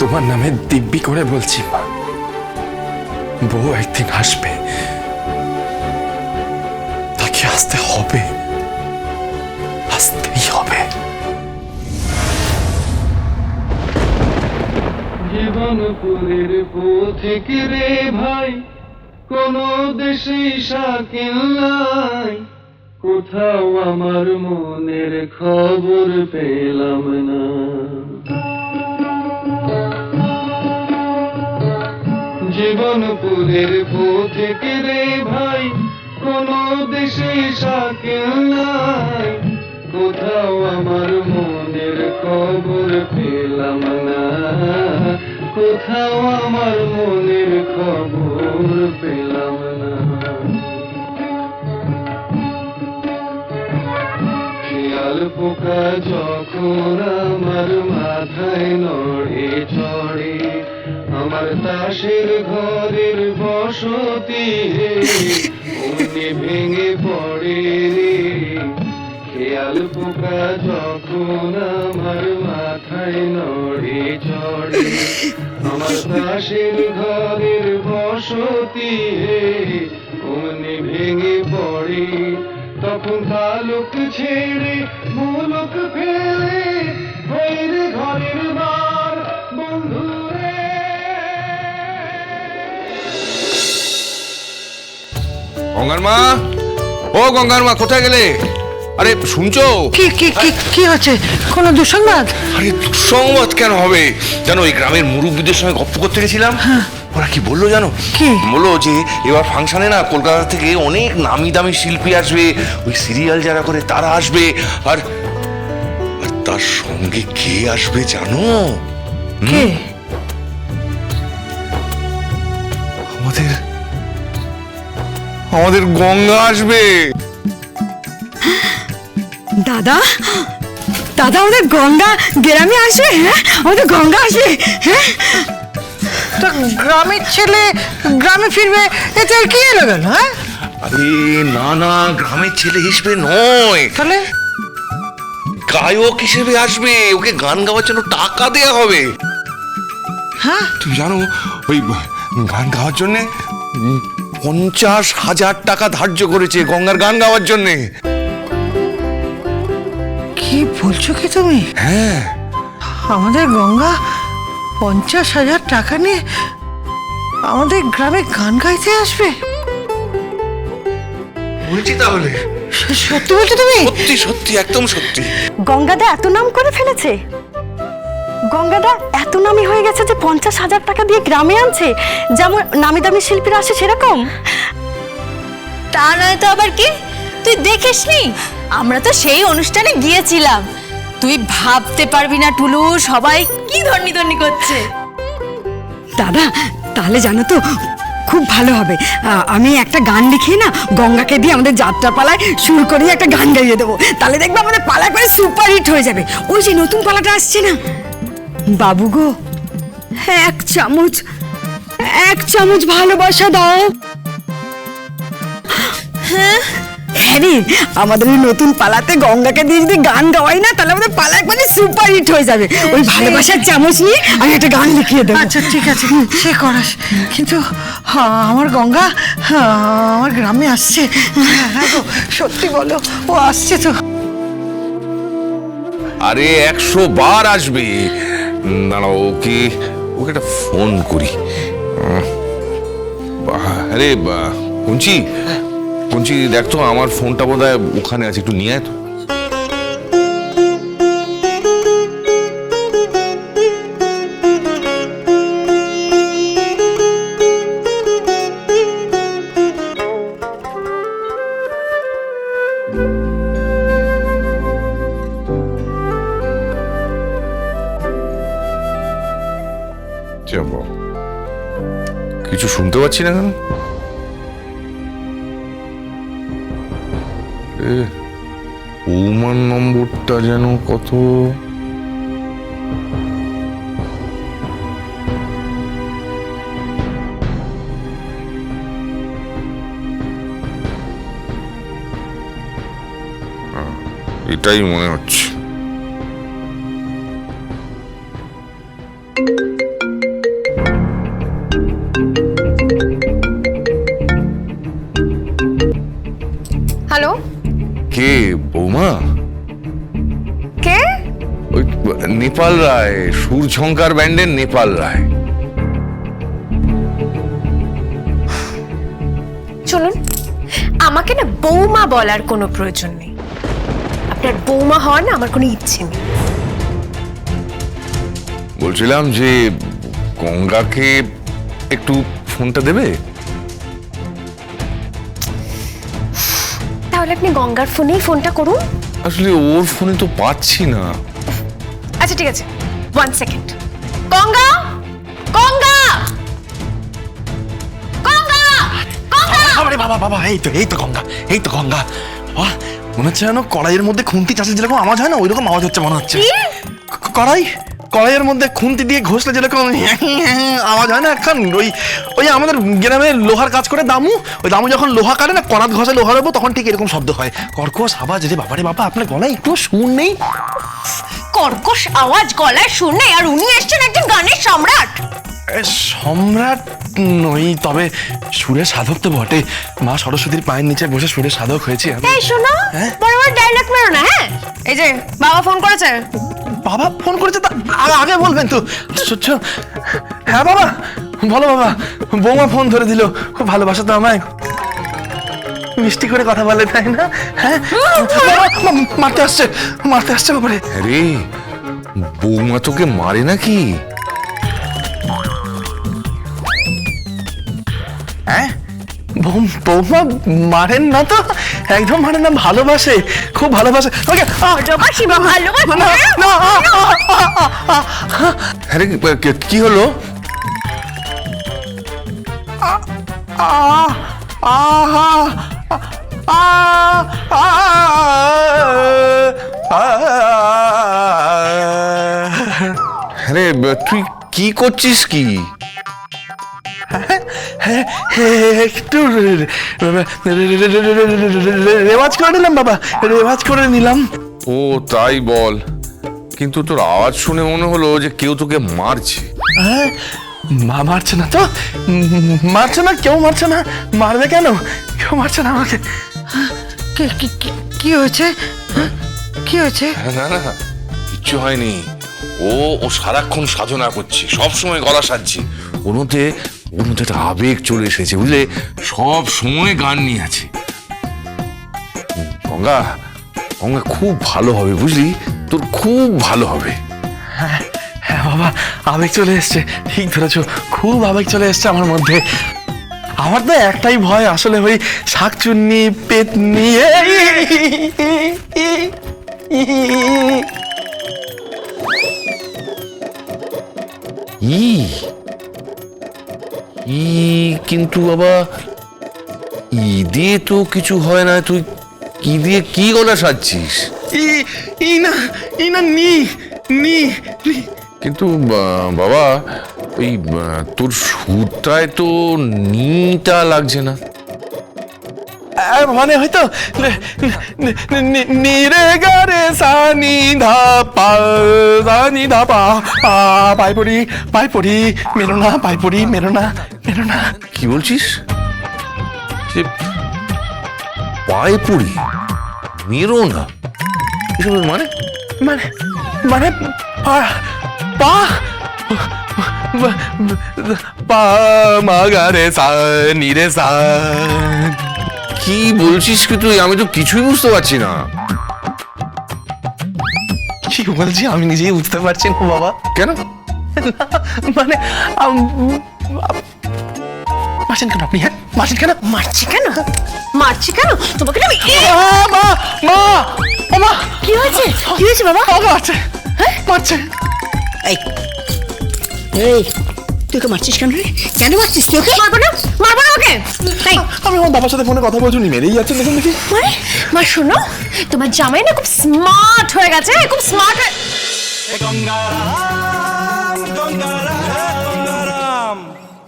তোমার নামে দিব্যি করে বলছি মা, বউ একদিন আসবে, তাকে আসতে হবে, আসতেই হবে। জীবনপুরের পথিক রে ভাই, কোন দেশে শাকিল নাই, কোথাও আমার মনের খবর পেলাম না। জীবনপুরের পথিক রে ভাই, কোন দেশে শাকিল নাই, কোথাও আমার মনের খবর পেলাম না, কোথাও আমার মনের খবর পেলাম না। শিয়াল পোকা যখন আমার মাথায় নড়ে চড়ে, আমার তাসের ঘরের বসতি অমনি ভেঙে পড়ে রে। শিয়াল পোকা যখন আমার মাথায় নড়ে চড়ে, আমার তাসের ঘরের বসতি অমনি ভেঙে পড়ে, তখন তালুক ছেড়ে মুলুক ফেলে হইরে ঘরের বার বন্ধুরে। গঙ্গার মা, ও গঙ্গার মা, কোথায় গেলে? আরে শুনছো? কি কি কি কি হচ্ছে? কোনো দুঃসংবাদ? আরে দুঃসংবাদ কেন হবে? জানো, এই গ্রামের মুরব্বীদের সঙ্গে গপ্প করতে গেছিলাম। ওরা কি বললো জানো? কি বললো যে এবার ফাংশনে না কলকাতা থেকে অনেক নামি দামি শিল্পী আসবে, ওই সিরিয়াল যারা করে তারা আসবে, আর আর তার সঙ্গে কে আসবে জানো? কে? আমাদের আমাদের গঙ্গা আসবে। দাদা, দাদা আমাদের গঙ্গা গ্রামে আসবে? হ্যাঁ, আমাদের গঙ্গা আসবে। হ্যাঁ, তো গ্রামের ছেলে গ্রামে ফিরবে, এতে আর কি এলো গেল? হ্যাঁ, আরে না না, গ্রামের ছেলে হিসেবে নয়, তাহলে গায়ক হিসেবে আসবে। ওকে গান গাওয়ার জন্য টাকা দেয়া হবে। হ্যাঁ, তুমি জানো, ওই গান গাওয়ার জন্যে 50,000 টাকা ধার্য করেছে গঙ্গার গান গাওয়ার জন্যে। কি বলছো কি তুমি? হ্যাঁ, আমাদের গঙ্গা 50,000 টাকা নিয়ে আমাদের গ্রামে গান গাইতে আসবে? বলছি তাহলে। সত্যি বলছো তুমি? সত্যি সত্যি, একদম সত্যি। গঙ্গাদা এত নাম করে ফেলেছে, গঙ্গাদা এত নামি হয়ে গেছে যে 50,000 টাকা দিয়ে গ্রামে আনছে, যেমন নামি দামি শিল্পীরা আসে সেরকম। তা নয় তো আবার কি? তুই দেখিসনি? আমরা তো সেই অনুষ্ঠানে গিয়েছিলাম। তুই ভাবতে পারবি না টুলু, সবাই কি ধন্যি ধন্যি করছে। দাদা, তাহলে জানো তো খুব ভালো হবে। আমি একটা গান লিখিয়ে না গঙ্গাকে দিয়ে আমাদের যাত্রা পালায় সুর করে একটা গান গাইয়ে দেবো। তাহলে দেখবো আমাদের পালা করে সুপার হিট হয়ে যাবে। ওই যে নতুন পালাটা আসছে না, বাবু গো এক চামচ ভালোবাসা দাও। হ্যাঁ রে, আমাদের ওই নতুন পালাতে গঙ্গাকে দিয়ে যদি গান গাওয়াই না, তাহলে আমাদের পালা একবারে সুপার হিট হয়ে যাবে। ওই ভালোবাসার চামচ নিয়ে আমি একটা গান লিখিয়ে দেবো। আচ্ছা ঠিক আছে, সে করাস, কিন্তু আমার গঙ্গা আমার গ্রামে আসছে। হ্যাঁ গো, সত্যি বলো, ও আসছে তো? আরে 100 বার আসবে। দাঁড়াও, ওকে একটা ফোন করি। আরে কুঞ্চি, কুঞ্চি দেখতো, আমার ফোনটা বোধহয় ওখানে আছে, একটু নিয়ে আয় তো। যাবো, কিছু শুনতে পাচ্ছি না কেন? বৌমার নম্বরটা যেন কত? এটাই মনে হচ্ছে। নেপাল রায়, সুরঝঙ্কার ব্যান্ডের নেপাল রায়। চলুন, আমাকে না বৌমা বলার কোনো প্রয়োজন নেই। আপনার বৌমা হওয়ার না আমার কোনো ইচ্ছে নেই। বলছিলাম যে গঙ্গাকে একটু ফোনটা দেবে। তাহলে আপনি গঙ্গার ফোনেই ফোনটা করুন। আসলে ওর ফোনে তো পাচ্ছি না। আচ্ছা ঠিক আছে, 1 সেকেন্ড। গঙ্গা, গঙ্গা, গঙ্গা, গঙ্গা। আরে বাবা বাবা, এই তো গঙ্গা, এই তো গঙ্গা। বাহ, মনে হচ্ছে যেন কড়াইয়ের মধ্যে খুন্তি চাষে যেরকম আওয়াজ হয় না, ওইরকম আওয়াজ হচ্ছে মনে হচ্ছে। কড়াইয়ের মধ্যে খুন্তি দিয়ে ঘষলে যেরকম আওয়াজ হয় না এখন, ওই আমাদের গ্রামে লোহার কাজ করে দামু, ওই দামু যখন লোহা কাটে না, করাত ঘষে লোহার উপর, তখন ঠিক এরকম শব্দ হয়, কর্কশ আওয়াজ। রে বাবারে বাবা, আপনার গলায় একটু সুর নেই? কর্কশ আওয়াজ গলায় শুনে, আর উনি এসছেন একজন গানের সম্রাট। সম্রাট নই, তবে সুরের সাধক তো বটে। মা সরস্বতীর পায়ের নিচে বসে সুরের সাধক হয়েছি আমি। এই শোনো, বড় বড় ডায়লগ মেরো না। হ্যাঁ, এই যে বাবা ফোন করেছে। বাবা ফোন করেছে? তা আগে বলবেন তো। হ্যাঁ বাবা, বলো বাবা। বৌমা ফোন ধরে দিল, খুব ভালোবাসা তো আমায়, মিষ্টি করে কথা বলে, তাই না? হ্যাঁ, মারতে আসছে বাবারে। আরে বৌমা তোকে মারে নাকি? হ্যাঁ, বৌমা মারেন না তো, একদম মারেন না, ভালোবাসে, খুব ভালোবাসে আমাকে। আরে কি হলো? আরে তুই কি করছিস কি? একটু রেওয়াজ করে নিলাম বাবা, রেওয়াজ করে নিলাম। ও তাই বল, কিন্তু তোর আওয়াজ শুনে মনে হলো যে কেউ তোকে মারছে। হ্যাঁ, মা মারছে না তো, মারছে না, কেউ মারছে না। মারবে কেন? কেউ মারছে না আমাকে। কি হয়েছে? কি হয়েছে? না না, কিচ্ছু হয়নি। ও সারাক্ষণ সাধনা করছে, সব সময় গলা সাজছে, ওর মধ্যে একটা আবেগ চলে এসেছে, বুঝলে, সব সময় গান নিয়ে আছে। গঙ্গা খুব ভালো হবে, বুঝলি, তোর খুব ভালো হবে। হ্যাঁ বাবা, আবেগ চলে এসছে, ঠিক ধরেছো, খুব আবেগ চলে এসছে আমার মধ্যে। আমার তো একটাই ভয়, আসলে ওই শাকচুন্নি পেতনি। কিন্তু বাবা, ই দিয়ে তো কিছু হয় না, তুই কি দিয়ে কি গলা সাজছিস? কিন্তু বাবা, ওই তোর সুরটায় তো নিটা লাগছে না। মানে হয়তো নিরে গারে সানি ধা পা, সানি ধা পা, পাই পড়ি মেরো না, পাই পড়ি মেরো না। কি বলছিস? যে পায়ে পড়ি মেরো না, এসবের মানে? মানে পা পা মাগারে সা নিরে সা। কি বলছিস কি তুই? আমি তো কিছুই বুঝতে পারছি না। কি বলছি আমি নিজেই বুঝতে পারছি না বাবা। কেন? মানে মারছেন কেন আপনি? হ্যাঁ, মারছেন কেন? মারছি কেন তোমাকে? মা, কি হয়েছে? কি হয়েছে বাবা? মারছে। এই, তুই ওকে মারছিস কেন রে? কেন মারছিস তুই ওকে? মারবো না ওকে। আমি আমার বাবার সাথে ফোনে কথা বলছি, উনি মেরেই যাচ্ছেন, দেখুন দেখি। মা শোনো, তোমার জামাই না খুব স্মার্ট হয়ে গেছে, খুব স্মার্ট।